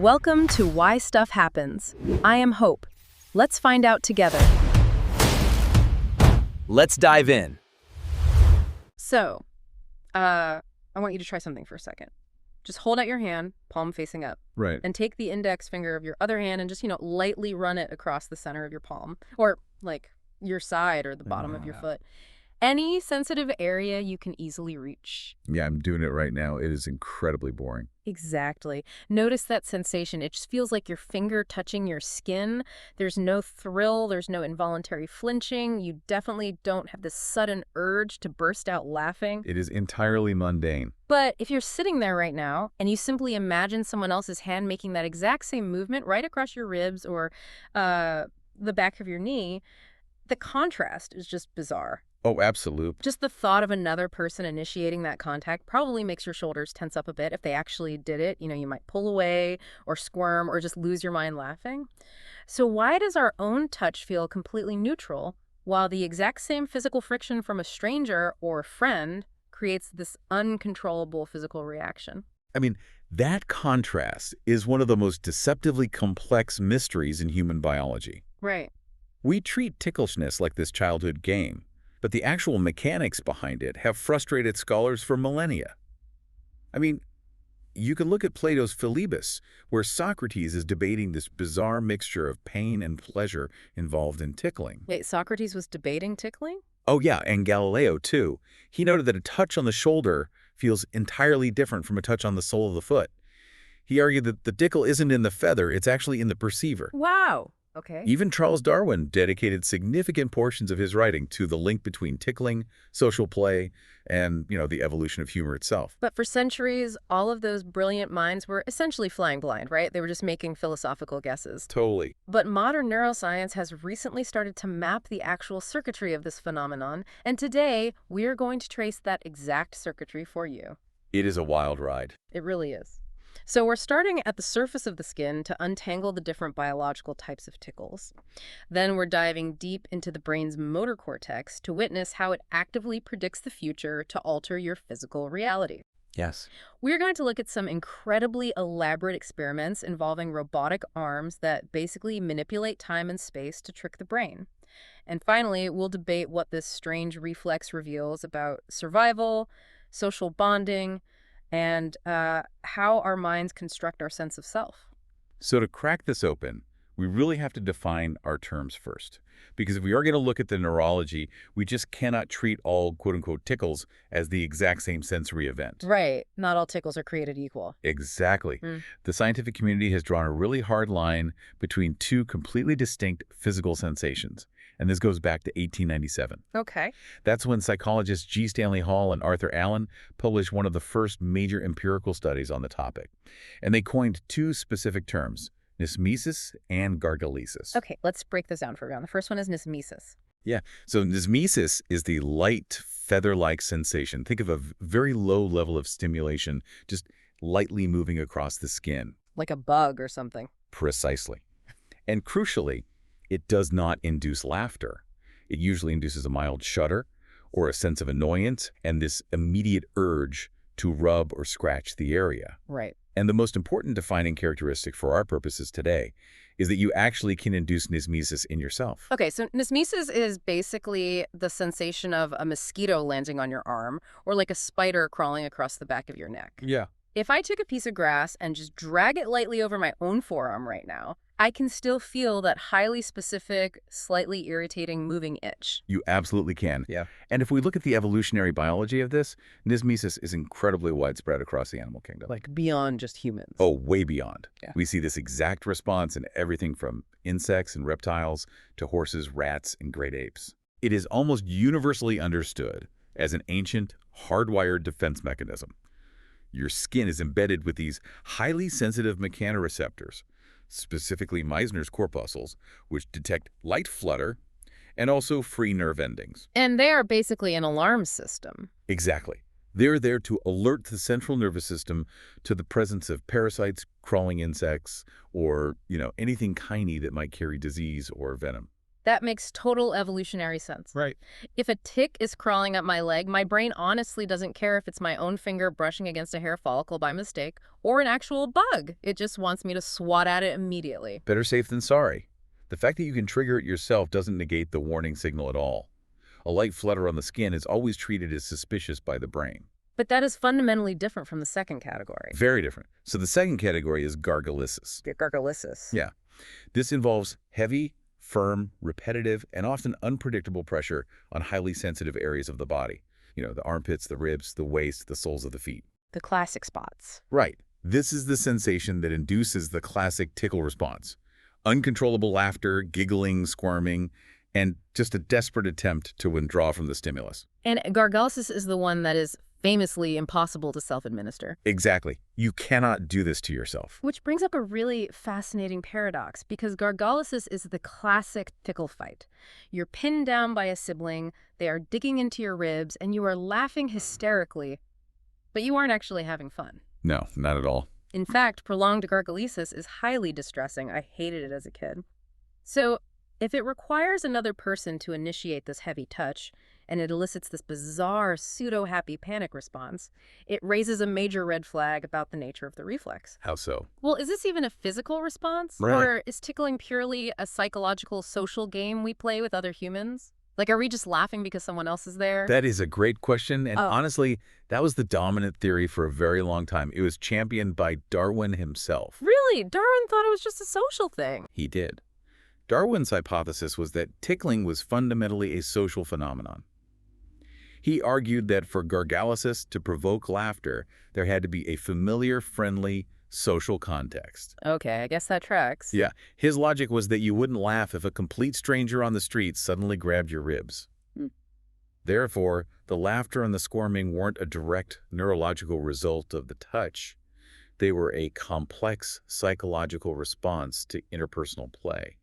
Welcome to Why Stuff Happens. I am Hope. Let's find out together. Let's dive in. So, I want you to try something for a second. Just hold out your hand, palm facing up. Right. And take the index finger of your other hand and just, lightly run it across the center of your palm. Or, like, your side or the bottom of your foot. Any sensitive area you can easily reach. Yeah, I'm doing it right now. It is incredibly boring. Exactly. Notice that sensation. It just feels like your finger touching your skin. There's no thrill. There's no involuntary flinching. You definitely don't have this sudden urge to burst out laughing. It is entirely mundane. But if you're sitting there right now and you simply imagine someone else's hand making that exact same movement right across your ribs or the back of your knee, the contrast is just bizarre. Oh, absolutely. Just the thought of another person initiating that contact probably makes your shoulders tense up a bit. If they actually did it, you might pull away or squirm or just lose your mind laughing. So why does our own touch feel completely neutral while the exact same physical friction from a stranger or friend creates this uncontrollable physical reaction? I mean, that contrast is one of the most deceptively complex mysteries in human biology. Right. We treat ticklishness like this childhood game, but the actual mechanics behind it have frustrated scholars for millennia. I mean, you can look at Plato's Philebus, where Socrates is debating this bizarre mixture of pain and pleasure involved in tickling. Wait, Socrates was debating tickling? Oh yeah, and Galileo too. He noted that a touch on the shoulder feels entirely different from a touch on the sole of the foot. He argued that the tickle isn't in the feather, it's actually in the perceiver. Wow. Okay. Even Charles Darwin dedicated significant portions of his writing to the link between tickling, social play, and, the evolution of humor itself. But for centuries, all of those brilliant minds were essentially flying blind, right? They were just making philosophical guesses. Totally. But modern neuroscience has recently started to map the actual circuitry of this phenomenon, and today we're going to trace that exact circuitry for you. It is a wild ride. It really is. So we're starting at the surface of the skin to untangle the different biological types of tickles. Then we're diving deep into the brain's motor cortex to witness how it actively predicts the future to alter your physical reality. Yes. We're going to look at some incredibly elaborate experiments involving robotic arms that basically manipulate time and space to trick the brain. And finally, we'll debate what this strange reflex reveals about survival, social bonding, and how our minds construct our sense of self. So to crack this open, we really have to define our terms first. Because if we are going to look at the neurology, we just cannot treat all quote-unquote tickles as the exact same sensory event. Right. Not all tickles are created equal. Exactly. The scientific community has drawn a really hard line between two completely distinct physical sensations. And this goes back to 1897. Okay. That's when psychologists G. Stanley Hall and Arthur Allen published one of the first major empirical studies on the topic. And they coined two specific terms, nismesis and gargalesis. Okay, let's break this down for everyone. The first one is nismesis. Yeah, so nismesis is the light, feather-like sensation. Think of a very low level of stimulation, just lightly moving across the skin. Like a bug or something. Precisely. And crucially, it does not induce laughter. It usually induces a mild shudder or a sense of annoyance and this immediate urge to rub or scratch the area. Right. And the most important defining characteristic for our purposes today is that you actually can induce nismesis in yourself. Okay, so nismesis is basically the sensation of a mosquito landing on your arm or like a spider crawling across the back of your neck. Yeah. If I took a piece of grass and just drag it lightly over my own forearm right now, I can still feel that highly specific, slightly irritating moving itch. You absolutely can. Yeah. And if we look at the evolutionary biology of this, nismesis is incredibly widespread across the animal kingdom. Like beyond just humans. Oh, way beyond. Yeah. We see this exact response in everything from insects and reptiles to horses, rats, and great apes. It is almost universally understood as an ancient, hardwired defense mechanism. Your skin is embedded with these highly sensitive mechanoreceptors, specifically Meissner's corpuscles, which detect light flutter and also free nerve endings. And they are basically an alarm system. Exactly. They're there to alert the central nervous system to the presence of parasites, crawling insects, or, anything tiny that might carry disease or venom. That makes total evolutionary sense. Right. If a tick is crawling up my leg, my brain honestly doesn't care if it's my own finger brushing against a hair follicle by mistake or an actual bug. It just wants me to swat at it immediately. Better safe than sorry. The fact that you can trigger it yourself doesn't negate the warning signal at all. A light flutter on the skin is always treated as suspicious by the brain. But that is fundamentally different from the second category. Very different. So the second category is gargalesis. Gargalesis. Yeah. This involves heavy, firm, repetitive, and often unpredictable pressure on highly sensitive areas of the body. The armpits, the ribs, the waist, the soles of the feet. The classic spots. Right. This is the sensation that induces the classic tickle response. Uncontrollable laughter, giggling, squirming, and just a desperate attempt to withdraw from the stimulus. And gargalesis is the one that is famously impossible to self-administer. Exactly. You cannot do this to yourself. Which brings up a really fascinating paradox, because gargalesis is the classic tickle fight. You're pinned down by a sibling, they are digging into your ribs, and you are laughing hysterically, but you aren't actually having fun. No, not at all. In fact, prolonged gargalesis is highly distressing. I hated it as a kid. So, if it requires another person to initiate this heavy touch, and it elicits this bizarre pseudo-happy panic response, it raises a major red flag about the nature of the reflex. How so? Well, is this even a physical response? Right. Or is tickling purely a psychological social game we play with other humans? Like, are we just laughing because someone else is there? That is a great question, and Oh. honestly, that was the dominant theory for a very long time. It was championed by Darwin himself. Really? Darwin thought it was just a social thing. He did. Darwin's hypothesis was that tickling was fundamentally a social phenomenon. He argued that for gargalesis to provoke laughter, there had to be a familiar, friendly, social context. Okay, I guess that tracks. Yeah, his logic was that you wouldn't laugh if a complete stranger on the street suddenly grabbed your ribs. Hmm. Therefore, the laughter and the squirming weren't a direct neurological result of the touch. They were a complex psychological response to interpersonal play.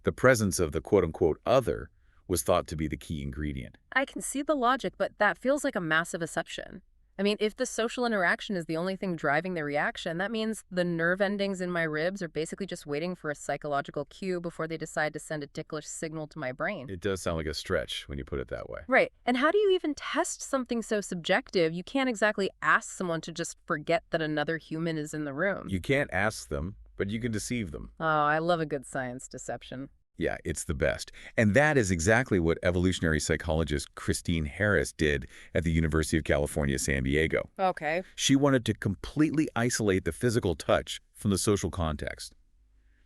The presence of the quote-unquote other was thought to be the key ingredient. I can see the logic, but that feels like a massive assumption. I mean, if the social interaction is the only thing driving the reaction, that means the nerve endings in my ribs are basically just waiting for a psychological cue before they decide to send a ticklish signal to my brain. It does sound like a stretch when you put it that way. Right. And how do you even test something so subjective? You can't exactly ask someone to just forget that another human is in the room. You can't ask them, but you can deceive them. Oh, I love a good science deception. Yeah, it's the best. And that is exactly what evolutionary psychologist Christine Harris did at the University of California, San Diego. Okay. She wanted to completely isolate the physical touch from the social context.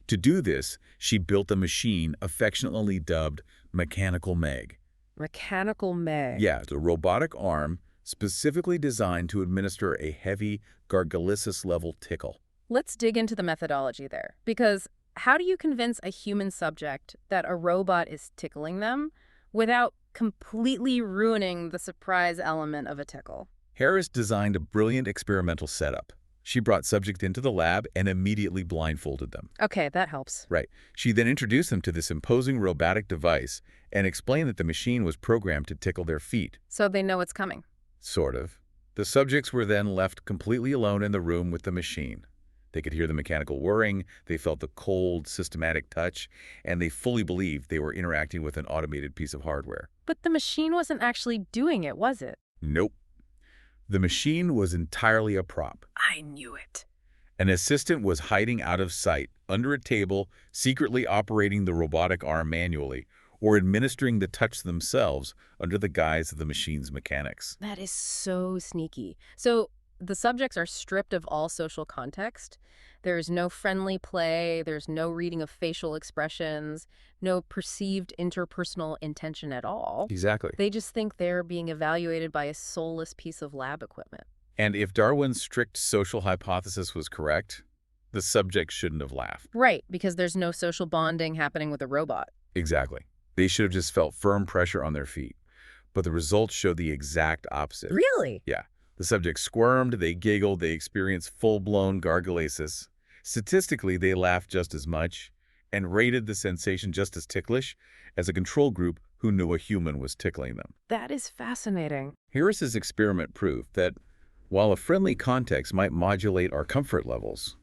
To do this, she built a machine affectionately dubbed Mechanical Meg. Mechanical Meg. Yeah, it's a robotic arm specifically designed to administer a heavy gargalesis-level tickle. Let's dig into the methodology there, because how do you convince a human subject that a robot is tickling them without completely ruining the surprise element of a tickle? Harris designed a brilliant experimental setup. She brought subjects into the lab and immediately blindfolded them. Okay, that helps. Right. She then introduced them to this imposing robotic device and explained that the machine was programmed to tickle their feet. So they know it's coming. Sort of. The subjects were then left completely alone in the room with the machine. They could hear the mechanical whirring, they felt the cold, systematic touch, and they fully believed they were interacting with an automated piece of hardware. But the machine wasn't actually doing it, was it? Nope. The machine was entirely a prop. I knew it. An assistant was hiding out of sight, under a table, secretly operating the robotic arm manually, or administering the touch themselves under the guise of the machine's mechanics. That is so sneaky. So the subjects are stripped of all social context. There's no friendly play, there's no reading of facial expressions, no perceived interpersonal intention at all. Exactly. They just think they're being evaluated by a soulless piece of lab equipment. And if Darwin's strict social hypothesis was correct, the subject shouldn't have laughed. Right, because there's no social bonding happening with a robot. Exactly. They should have just felt firm pressure on their feet. But the results showed the exact opposite. Really? Yeah. The subjects squirmed, they giggled, they experienced full-blown gargalesis. Statistically, they laughed just as much and rated the sensation just as ticklish as a control group who knew a human was tickling them. That is fascinating. Harris's experiment proved that while a friendly context might modulate our comfort levels,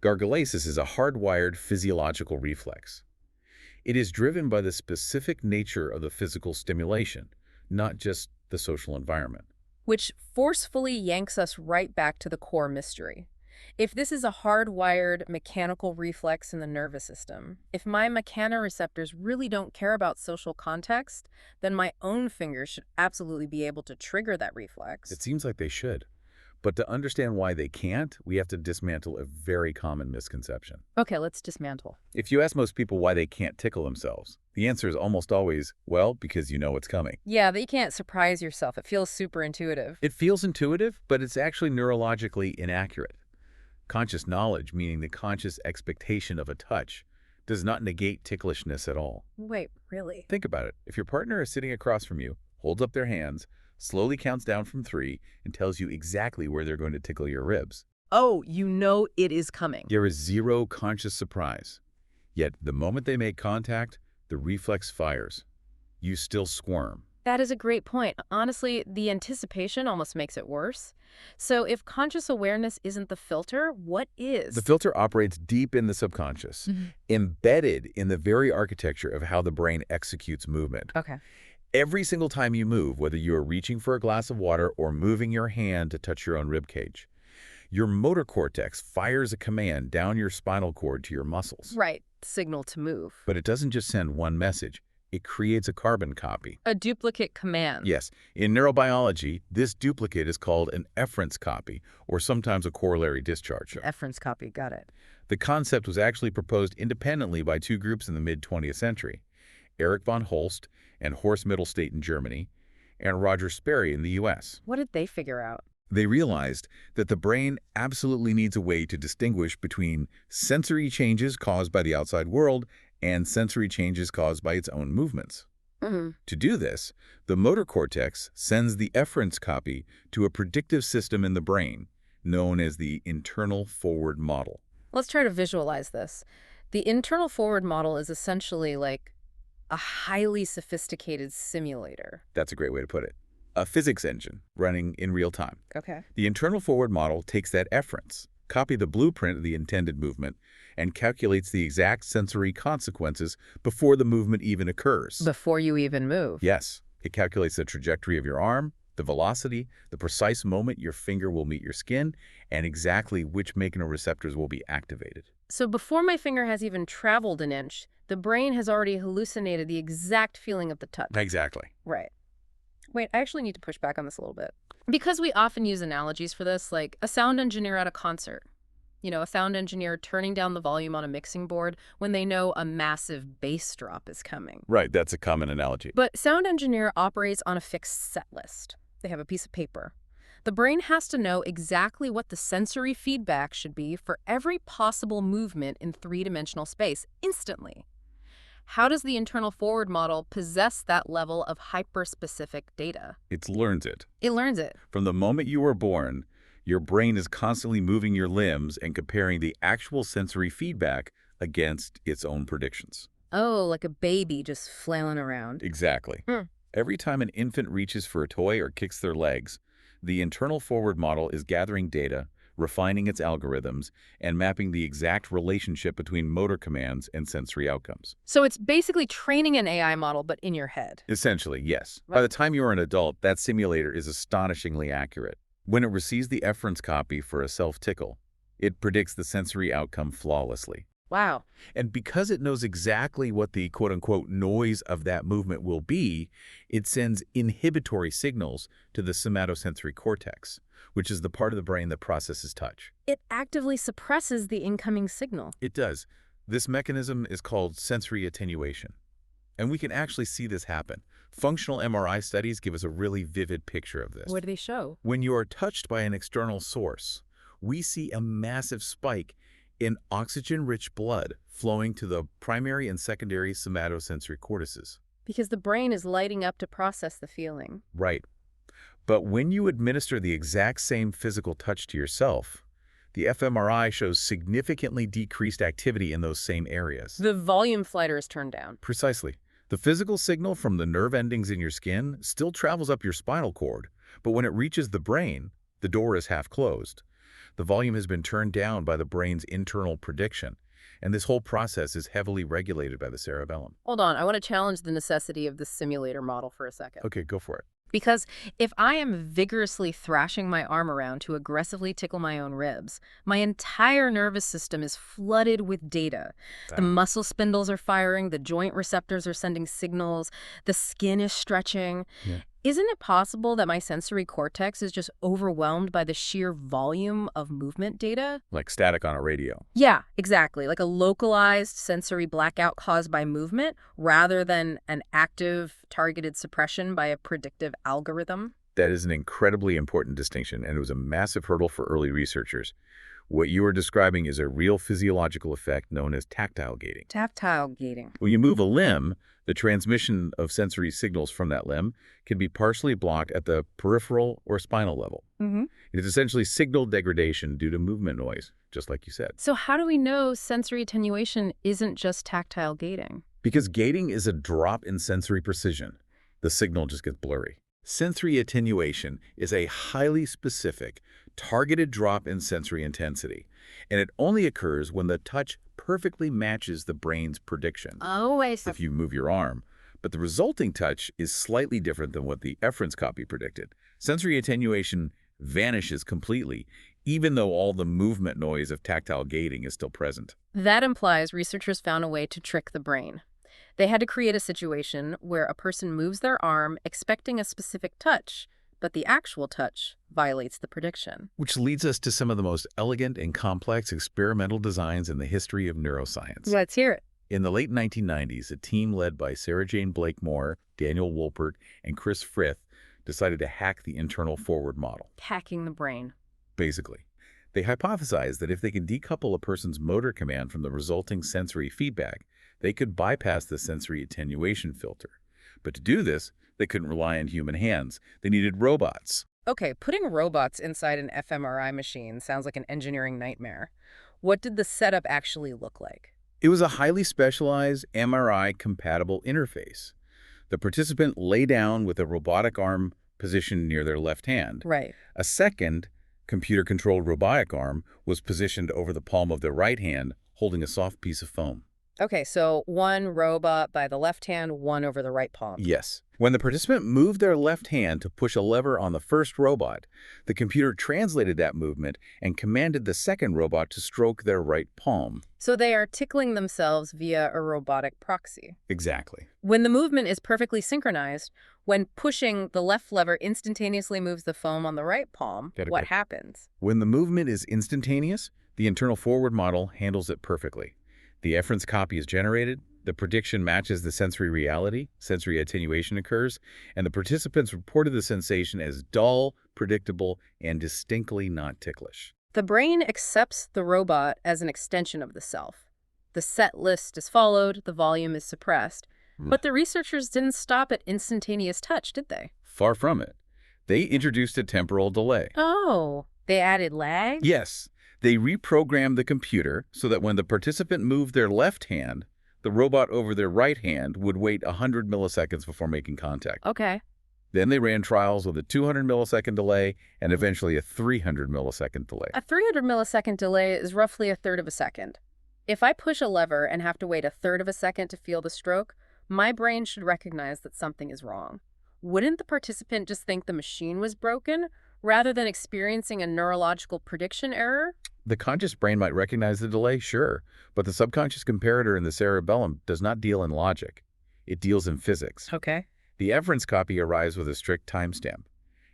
gargalesis is a hardwired physiological reflex. It is driven by the specific nature of the physical stimulation, not just the social environment. Which forcefully yanks us right back to the core mystery. If this is a hardwired mechanical reflex in the nervous system, if my mechanoreceptors really don't care about social context, then my own fingers should absolutely be able to trigger that reflex. It seems like they should. But to understand why they can't, we have to dismantle a very common misconception. Okay, let's dismantle. If you ask most people why they can't tickle themselves, the answer is almost always, well, because you know what's coming. Yeah, that you can't surprise yourself. It feels super intuitive. It feels intuitive, but it's actually neurologically inaccurate. Conscious knowledge, meaning the conscious expectation of a touch, does not negate ticklishness at all. Wait, really? Think about it. If your partner is sitting across from you, holds up their hands, slowly counts down from 3, and tells you exactly where they're going to tickle your ribs, Oh, you know it is coming. there is zero conscious surprise. Yet, the moment they make contact, the reflex fires. You still squirm. That is a great point. Honestly, the anticipation almost makes it worse. So if conscious awareness isn't the filter, what is? The filter operates deep in the subconscious, embedded in the very architecture of how the brain executes movement. Okay. Every single time you move, whether you are reaching for a glass of water or moving your hand to touch your own rib cage, your motor cortex fires a command down your spinal cord to your muscles. Right. Signal to move. But it doesn't just send one message. It creates a carbon copy. A duplicate command. Yes, in neurobiology, this duplicate is called an efference copy, or sometimes a corollary discharge. Efference copy. Got it. The concept was actually proposed independently by 2 groups in the mid-20th century, Erich von Holst and Horst Mittelstadt in Germany, and Roger Sperry in the U.S. What did they figure out? They realized that the brain absolutely needs a way to distinguish between sensory changes caused by the outside world and sensory changes caused by its own movements. To do this, the motor cortex sends the efference copy to a predictive system in the brain known as the internal forward model. Let's try to visualize this. The internal forward model is essentially like a highly sophisticated simulator. That's a great way to put it. A physics engine running in real time. Okay. The internal forward model takes that efference, copy the blueprint of the intended movement, and calculates the exact sensory consequences before the movement even occurs. Before you even move. Yes, it calculates the trajectory of your arm, the velocity, the precise moment your finger will meet your skin, and exactly which mechanoreceptors will be activated. So before my finger has even traveled an inch, the brain has already hallucinated the exact feeling of the touch. Exactly. Right. Wait, I actually need to push back on this a little bit. Because we often use analogies for this, like a sound engineer at a concert. You know, a sound engineer turning down the volume on a mixing board when they know a massive bass drop is coming. Right, that's a common analogy. But sound engineer operates on a fixed set list. They have a piece of paper. The brain has to know exactly what the sensory feedback should be for every possible movement in 3-dimensional space instantly. How does the internal forward model possess that level of hyper-specific data? It learns it. It learns it. From the moment you were born, your brain is constantly moving your limbs and comparing the actual sensory feedback against its own predictions. Oh, like a baby just flailing around. Exactly. Every time an infant reaches for a toy or kicks their legs, the internal forward model is gathering data, refining its algorithms, and mapping the exact relationship between motor commands and sensory outcomes. So it's basically training an AI model, but in your head. Essentially, yes. Right. By the time you're an adult, that simulator is astonishingly accurate. When it receives the efference copy for a self-tickle, it predicts the sensory outcome flawlessly. Wow. And because it knows exactly what the quote-unquote noise of that movement will be, it sends inhibitory signals to the somatosensory cortex, which is the part of the brain that processes touch. It actively suppresses the incoming signal. It does. This mechanism is called sensory attenuation. And we can actually see this happen. Functional MRI studies give us a really vivid picture of this. What do they show? When you are touched by an external source, we see a massive spike in oxygen-rich blood flowing to the primary and secondary somatosensory cortices. Because the brain is lighting up to process the feeling. Right. But when you administer the exact same physical touch to yourself, the fMRI shows significantly decreased activity in those same areas. The volume slider is turned down. Precisely. The physical signal from the nerve endings in your skin still travels up your spinal cord, but when it reaches the brain, the door is half closed. The volume has been turned down by the brain's internal prediction, And this whole process is heavily regulated by the cerebellum. Hold on, I want to challenge the necessity of the simulator model for a second. Okay, go for it. Because if I am vigorously thrashing my arm around to aggressively tickle my own ribs, my entire nervous system is flooded with data. The Wow. muscle spindles are firing, the joint receptors are sending signals, the skin is stretching. Yeah. Isn't it possible that my sensory cortex is just overwhelmed by the sheer volume of movement data? Like static on a radio. Yeah, exactly. Like a localized sensory blackout caused by movement rather than an active targeted suppression by a predictive algorithm. That is an incredibly important distinction, and it was a massive hurdle for early researchers. What you are describing is a real physiological effect known as tactile gating. Tactile gating. When you move a limb, the transmission of sensory signals from that limb can be partially blocked at the peripheral or spinal level. Mm-hmm. It is essentially signal degradation due to movement noise, just like you said. So how do we know sensory attenuation isn't just tactile gating? Because gating is a drop in sensory precision. The signal just gets blurry. Sensory attenuation is a highly specific, targeted drop in sensory intensity, and it only occurs when the touch perfectly matches the brain's prediction. Oh, I see. If you move your arm, but the resulting touch is slightly different than what the efference copy predicted. Sensory attenuation vanishes completely, even though all the movement noise of tactile gating is still present. That implies researchers found a way to trick the brain. They had to create a situation where a person moves their arm expecting a specific touch, but the actual touch violates the prediction. Which leads us to some of the most elegant and complex experimental designs in the history of neuroscience. Let's hear it. In the late 1990s, a team led by Sarah Jane Blakemore, Daniel Wolpert, and Chris Frith decided to hack the internal forward model. Hacking the brain. Basically, they hypothesized that if they could decouple a person's motor command from the resulting sensory feedback, they could bypass the sensory attenuation filter. But to do this, they couldn't rely on human hands. They needed robots. Okay, putting robots inside an fMRI machine sounds like an engineering nightmare. What did the setup actually look like? It was a highly specialized MRI-compatible interface. The participant lay down with a robotic arm positioned near their left hand. Right. A second computer-controlled robotic arm was positioned over the palm of their right hand, holding a soft piece of foam. Okay, so one robot by the left hand, one over the right palm. Yes. When the participant moved their left hand to push a lever on the first robot, the computer translated that movement and commanded the second robot to stroke their right palm. So they are tickling themselves via a robotic proxy. Exactly. When the movement is perfectly synchronized, when pushing the left lever instantaneously moves the foam on the right palm, what happens? When the movement is instantaneous, the internal forward model handles it perfectly. The efference copy is generated, the prediction matches the sensory reality, sensory attenuation occurs, and the participants reported the sensation as dull, predictable, and distinctly not ticklish. The brain accepts the robot as an extension of the self. The set list is followed, the volume is suppressed. But the researchers didn't stop at instantaneous touch, did they? Far from it. They introduced a temporal delay. Oh, they added lag? Yes. They reprogrammed the computer so that when the participant moved their left hand, the robot over their right hand would wait 100 milliseconds before making contact. Okay. Then they ran trials with a 200 millisecond delay and eventually a 300 millisecond delay. A 300 millisecond delay is roughly a third of a second. If I push a lever and have to wait a third of a second to feel the stroke, my brain should recognize that something is wrong. Wouldn't the participant just think the machine was broken rather than experiencing a neurological prediction error? The conscious brain might recognize the delay, sure, but the subconscious comparator in the cerebellum does not deal in logic. It deals in physics. Okay. The efference copy arrives with a strict timestamp.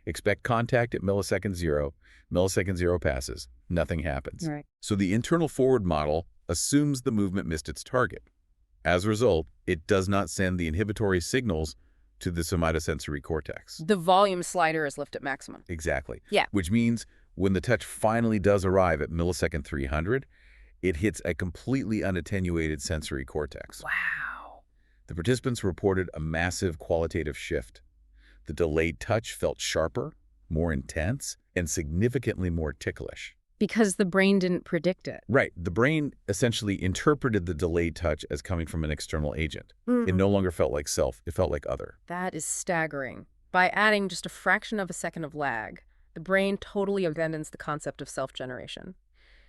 Expect contact at millisecond 0. Millisecond 0 passes. Nothing happens. Right. So the internal forward model assumes the movement missed its target. As a result, it does not send the inhibitory signals to the somatosensory cortex. The volume slider is left at maximum. Exactly. Yeah. Which means when the touch finally does arrive at millisecond 300, it hits a completely unattenuated sensory cortex. Wow. The participants reported a massive qualitative shift. The delayed touch felt sharper, more intense, and significantly more ticklish. Because the brain didn't predict it. Right. The brain essentially interpreted the delayed touch as coming from an external agent. It no longer felt like self. It felt like other. That is staggering. By adding just a fraction of a second of lag, the brain totally abandons the concept of self-generation.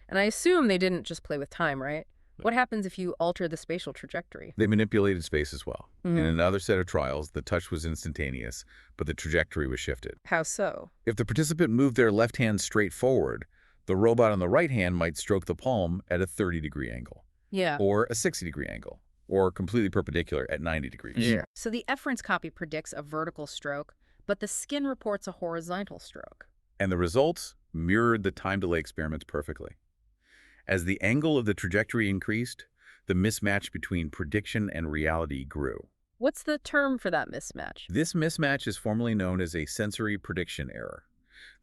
And I assume they didn't just play with time, right? What happens if you alter the spatial trajectory? They manipulated space as well. In Hmm. another set of trials, the touch was instantaneous, but the trajectory was shifted. How so? If the participant moved their left hand straight forward, the robot on the right hand might stroke the palm at a 30-degree angle, Yeah. or a 60-degree angle, or completely perpendicular at 90 degrees. Yeah. So the efference copy predicts a vertical stroke, but the skin reports a horizontal stroke. And the results mirrored the time delay experiments perfectly. As the angle of the trajectory increased, the mismatch between prediction and reality grew. What's the term for that mismatch? This mismatch is formally known as a sensory prediction error.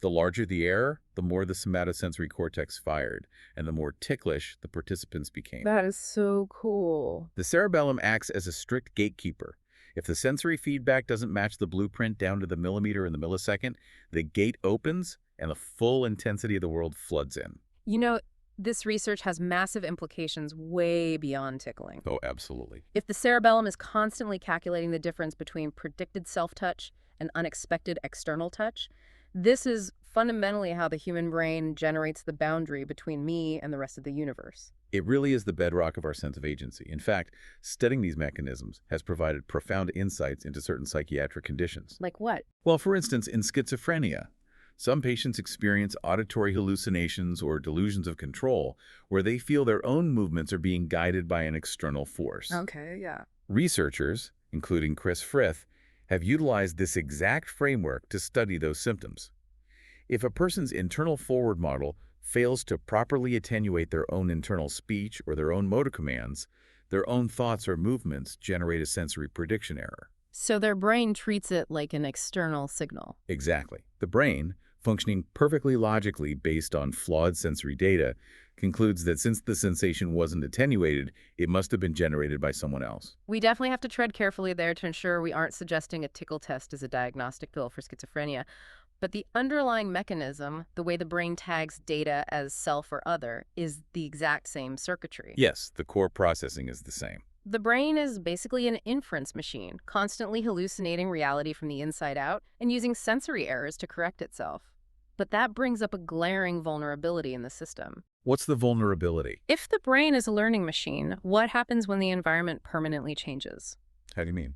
The larger the error, the more the somatosensory cortex fired, and the more ticklish the participants became. That is so cool. The cerebellum acts as a strict gatekeeper. If the sensory feedback doesn't match the blueprint down to the millimeter in the millisecond, the gate opens and the full intensity of the world floods in. You know, this research has massive implications way beyond tickling. Oh, absolutely. If the cerebellum is constantly calculating the difference between predicted self-touch and unexpected external touch, this is fundamentally how the human brain generates the boundary between me and the rest of the universe. It really is the bedrock of our sense of agency. In fact, studying these mechanisms has provided profound insights into certain psychiatric conditions. Like what? Well, for instance, in schizophrenia, some patients experience auditory hallucinations or delusions of control where they feel their own movements are being guided by an external force. Okay, yeah. Researchers, including Chris Frith, have utilized this exact framework to study those symptoms. If a person's internal forward model fails to properly attenuate their own internal speech or their own motor commands, their own thoughts or movements generate a sensory prediction error. So their brain treats it like an external signal. Exactly. The brain, functioning perfectly logically based on flawed sensory data, concludes that since the sensation wasn't attenuated, it must have been generated by someone else. We definitely have to tread carefully there to ensure we aren't suggesting a tickle test as a diagnostic tool for schizophrenia. But the underlying mechanism, the way the brain tags data as self or other, is the exact same circuitry. Yes, the core processing is the same. The brain is basically an inference machine, constantly hallucinating reality from the inside out and using sensory errors to correct itself. But that brings up a glaring vulnerability in the system. What's the vulnerability? If the brain is a learning machine, what happens when the environment permanently changes? How do you mean?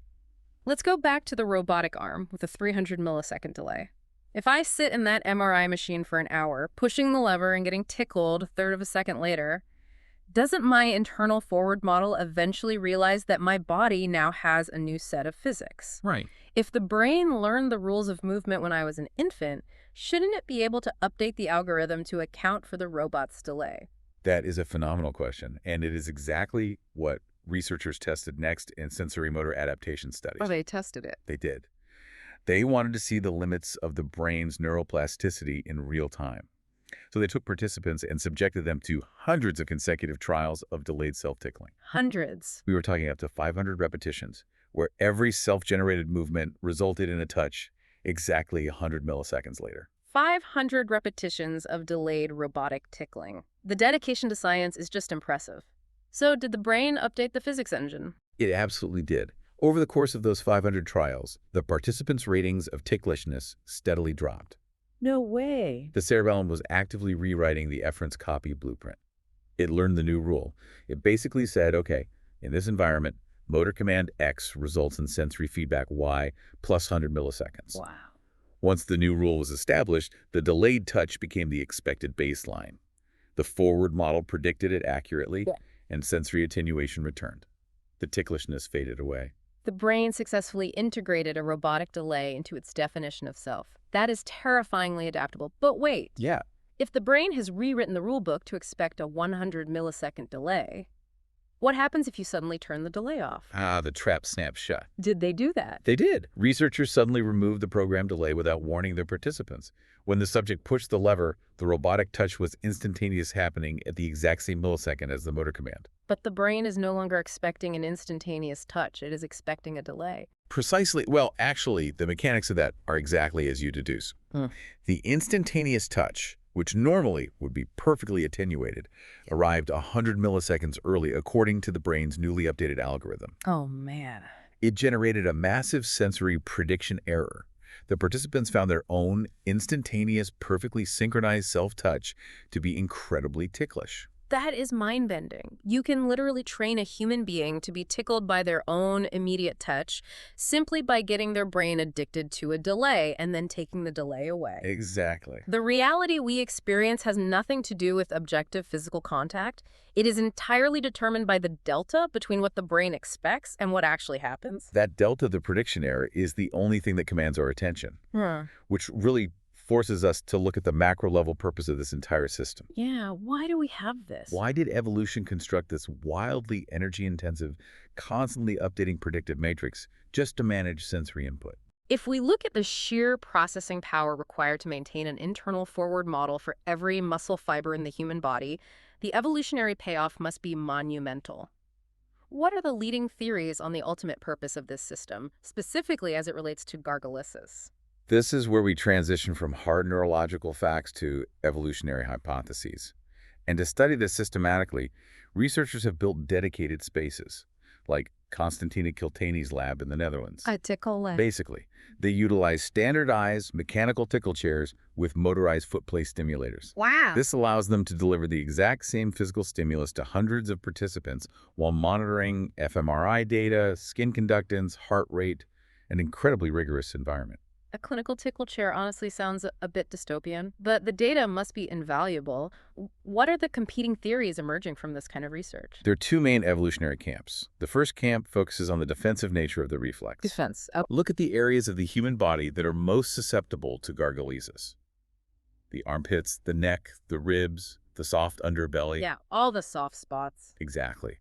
Let's go back to the robotic arm with a 300 millisecond delay. If I sit in that MRI machine for an hour, pushing the lever and getting tickled a third of a second later, doesn't my internal forward model eventually realize that my body now has a new set of physics? Right. If the brain learned the rules of movement when I was an infant, shouldn't it be able to update the algorithm to account for the robot's delay? That is a phenomenal question, and it is exactly what researchers tested next in sensory motor adaptation studies. Oh, they tested it. They did. They wanted to see the limits of the brain's neuroplasticity in real time. So they took participants and subjected them to hundreds of consecutive trials of delayed self-tickling. Hundreds. We were talking up to 500 repetitions, where every self-generated movement resulted in a touch exactly 100 milliseconds later. 500 repetitions of delayed robotic tickling. The dedication to science is just impressive. So did the brain update the physics engine? It absolutely did. Over the course of those 500 trials, the participants' ratings of ticklishness steadily dropped. No way. The cerebellum was actively rewriting the efference copy blueprint. It learned the new rule. It basically said, okay, in this environment, motor command X results in sensory feedback Y plus 100 milliseconds. Wow. Once the new rule was established, the delayed touch became the expected baseline. The forward model predicted it accurately, and sensory attenuation returned. The ticklishness faded away. The brain successfully integrated a robotic delay into its definition of self. That is terrifyingly adaptable. But wait. Yeah. If the brain has rewritten the rulebook to expect a 100 millisecond delay, what happens if you suddenly turn the delay off? The trap snaps shut. Did they do that? They did. Researchers suddenly removed the program delay without warning their participants. When the subject pushed the lever, the robotic touch was instantaneous, happening at the exact same millisecond as the motor command. But the brain is no longer expecting an instantaneous touch. It is expecting a delay. Precisely. Well, actually, the mechanics of that are exactly as you deduce. The instantaneous touch, which normally would be perfectly attenuated, arrived 100 milliseconds early according to the brain's newly updated algorithm. Oh, man. It generated a massive sensory prediction error. The participants found their own instantaneous, perfectly synchronized self-touch to be incredibly ticklish. That is mind-bending. You can literally train a human being to be tickled by their own immediate touch simply by getting their brain addicted to a delay and then taking the delay away. Exactly. The reality we experience has nothing to do with objective physical contact. It is entirely determined by the delta between what the brain expects and what actually happens. That delta, the prediction error, is the only thing that commands our attention, which really forces us to look at the macro level purpose of this entire system. Yeah, why do we have this? Why did evolution construct this wildly energy-intensive, constantly updating predictive matrix just to manage sensory input? If we look at the sheer processing power required to maintain an internal forward model for every muscle fiber in the human body, the evolutionary payoff must be monumental. What are the leading theories on the ultimate purpose of this system, specifically as it relates to gargalesis? This is where we transition from hard neurological facts to evolutionary hypotheses. And to study this systematically, researchers have built dedicated spaces, like Constantina Kiltani's lab in the Netherlands. A tickle lab. Basically, they utilize standardized mechanical tickle chairs with motorized foot play stimulators. Wow. This allows them to deliver the exact same physical stimulus to hundreds of participants while monitoring fMRI data, skin conductance, heart rate, an incredibly rigorous environment. A clinical tickle chair honestly sounds a bit dystopian, but the data must be invaluable. What are the competing theories emerging from this kind of research? There are two main evolutionary camps. The first camp focuses on the defensive nature of the reflex. Defense. Oh. Look at the areas of the human body that are most susceptible to gargalesis. The armpits, the neck, the ribs, the soft underbelly. Yeah, all the soft spots. Exactly.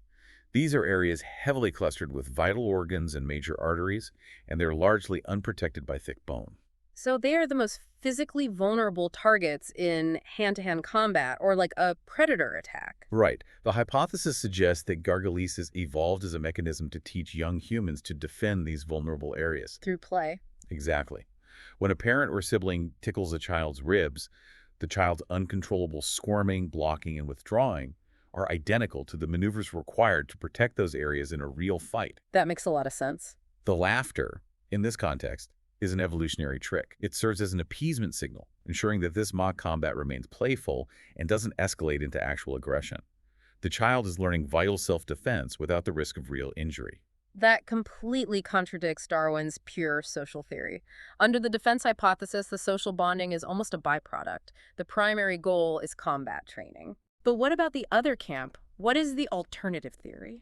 These are areas heavily clustered with vital organs and major arteries, and they're largely unprotected by thick bone. So they are the most physically vulnerable targets in hand-to-hand combat or like a predator attack. Right. The hypothesis suggests that gargalesis evolved as a mechanism to teach young humans to defend these vulnerable areas. Through play. Exactly. When a parent or sibling tickles a child's ribs, the child's uncontrollable squirming, blocking, and withdrawing are identical to the maneuvers required to protect those areas in a real fight. That makes a lot of sense. The laughter, in this context, is an evolutionary trick. It serves as an appeasement signal, ensuring that this mock combat remains playful and doesn't escalate into actual aggression. The child is learning vital self-defense without the risk of real injury. That completely contradicts Darwin's pure social theory. Under the defense hypothesis, the social bonding is almost a byproduct. The primary goal is combat training. But what about the other camp? What is the alternative theory?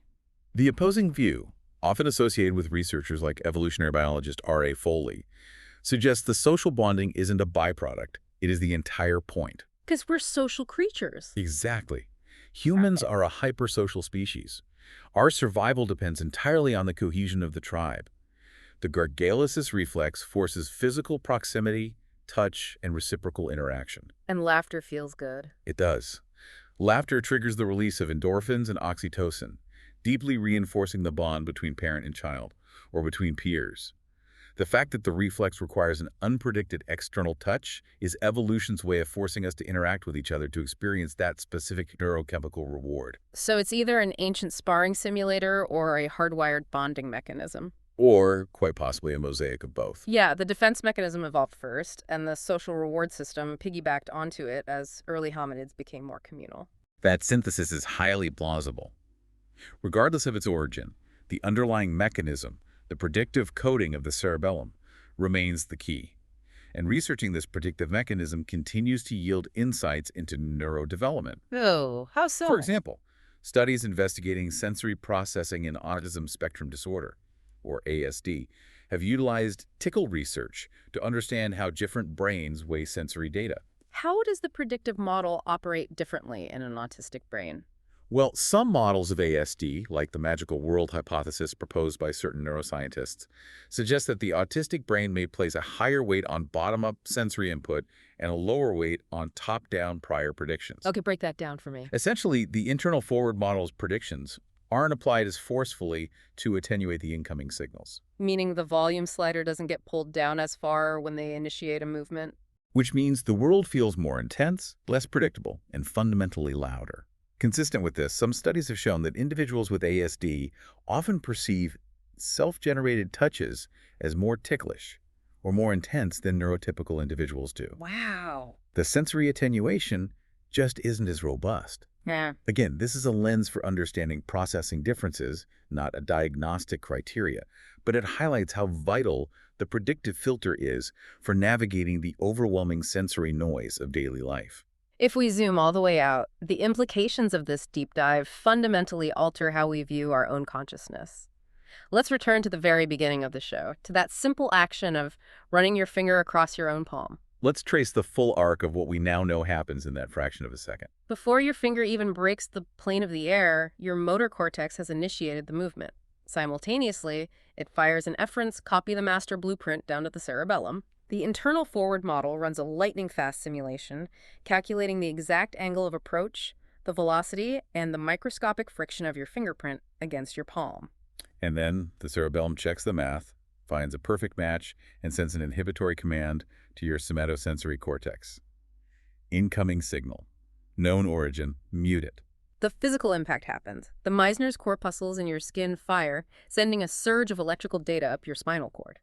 The opposing view, often associated with researchers like evolutionary biologist R.A. Foley, suggests the social bonding isn't a byproduct. It is the entire point. Because we're social creatures. Exactly. Humans are a hypersocial species. Our survival depends entirely on the cohesion of the tribe. The gargalesis reflex forces physical proximity, touch, and reciprocal interaction. And laughter feels good. It does. Laughter triggers the release of endorphins and oxytocin, deeply reinforcing the bond between parent and child, or between peers. The fact that the reflex requires an unpredicted external touch is evolution's way of forcing us to interact with each other to experience that specific neurochemical reward. So it's either an ancient sparring simulator or a hardwired bonding mechanism. Or, quite possibly, a mosaic of both. Yeah, the defense mechanism evolved first, and the social reward system piggybacked onto it as early hominids became more communal. That synthesis is highly plausible. Regardless of its origin, the underlying mechanism, the predictive coding of the cerebellum, remains the key. And researching this predictive mechanism continues to yield insights into neurodevelopment. Oh, how so? For example, studies investigating sensory processing in autism spectrum disorder, or ASD, have utilized Tickle research to understand how different brains weigh sensory data. How does the predictive model operate differently in an autistic brain? Well, some models of ASD, like the magical world hypothesis proposed by certain neuroscientists, suggest that the autistic brain may place a higher weight on bottom-up sensory input and a lower weight on top-down prior predictions. Okay, break that down for me. Essentially, the internal forward model's predictions aren't applied as forcefully to attenuate the incoming signals. Meaning the volume slider doesn't get pulled down as far when they initiate a movement? Which means the world feels more intense, less predictable, and fundamentally louder. Consistent with this, some studies have shown that individuals with ASD often perceive self-generated touches as more ticklish or more intense than neurotypical individuals do. Wow. The sensory attenuation just isn't as robust. Yeah. Again, this is a lens for understanding processing differences, not a diagnostic criteria, but it highlights how vital the predictive filter is for navigating the overwhelming sensory noise of daily life. If we zoom all the way out, the implications of this deep dive fundamentally alter how we view our own consciousness. Let's return to the very beginning of the show, to that simple action of running your finger across your own palm. Let's trace the full arc of what we now know happens in that fraction of a second. Before your finger even breaks the plane of the air, your motor cortex has initiated the movement. Simultaneously, it fires an efference copy the master blueprint down to the cerebellum. The internal forward model runs a lightning-fast simulation, calculating the exact angle of approach, the velocity, and the microscopic friction of your fingerprint against your palm. And then the cerebellum checks the math, finds a perfect match, and sends an inhibitory command to your somatosensory cortex. Incoming signal. Known origin. Mute it. The physical impact happens. The Meissner's corpuscles in your skin fire, sending a surge of electrical data up your spinal cord.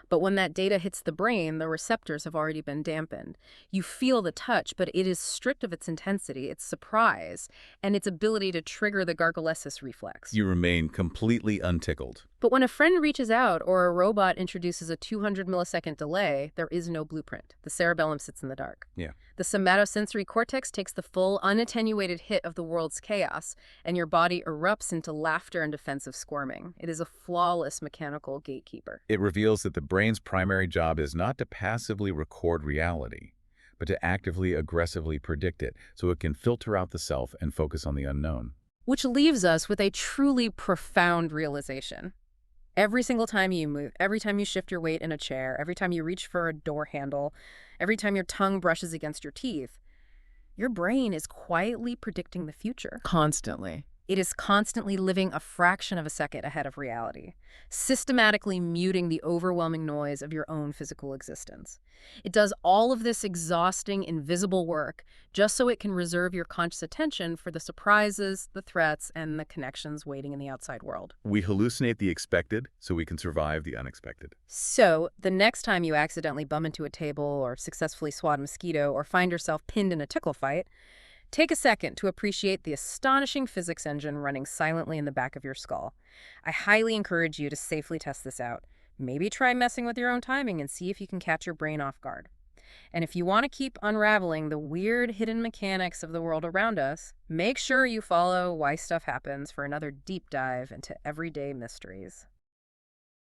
But when that data hits the brain, the receptors have already been dampened. You feel the touch, but it is stripped of its intensity, its surprise, and its ability to trigger the gargalesis reflex. You remain completely untickled. But when a friend reaches out or a robot introduces a 200 millisecond delay, there is no blueprint. The cerebellum sits in the dark. Yeah. The somatosensory cortex takes the full, unattenuated hit of the world's chaos, and your body erupts into laughter and defensive squirming. It is a flawless mechanical gatekeeper. It reveals that the brain's primary job is not to passively record reality, but to actively, aggressively predict it so it can filter out the self and focus on the unknown. Which leaves us with a truly profound realization. Every single time you move, every time you shift your weight in a chair, every time you reach for a door handle, every time your tongue brushes against your teeth, your brain is quietly predicting the future. Constantly. It is constantly living a fraction of a second ahead of reality, systematically muting the overwhelming noise of your own physical existence. It does all of this exhausting, invisible work just so it can reserve your conscious attention for the surprises, the threats, and the connections waiting in the outside world. We hallucinate the expected so we can survive the unexpected. So, the next time you accidentally bump into a table or successfully swat a mosquito or find yourself pinned in a tickle fight, take a second to appreciate the astonishing physics engine running silently in the back of your skull. I highly encourage you to safely test this out. Maybe try messing with your own timing and see if you can catch your brain off guard. And if you want to keep unraveling the weird hidden mechanics of the world around us, make sure you follow Why Stuff Happens for another deep dive into everyday mysteries.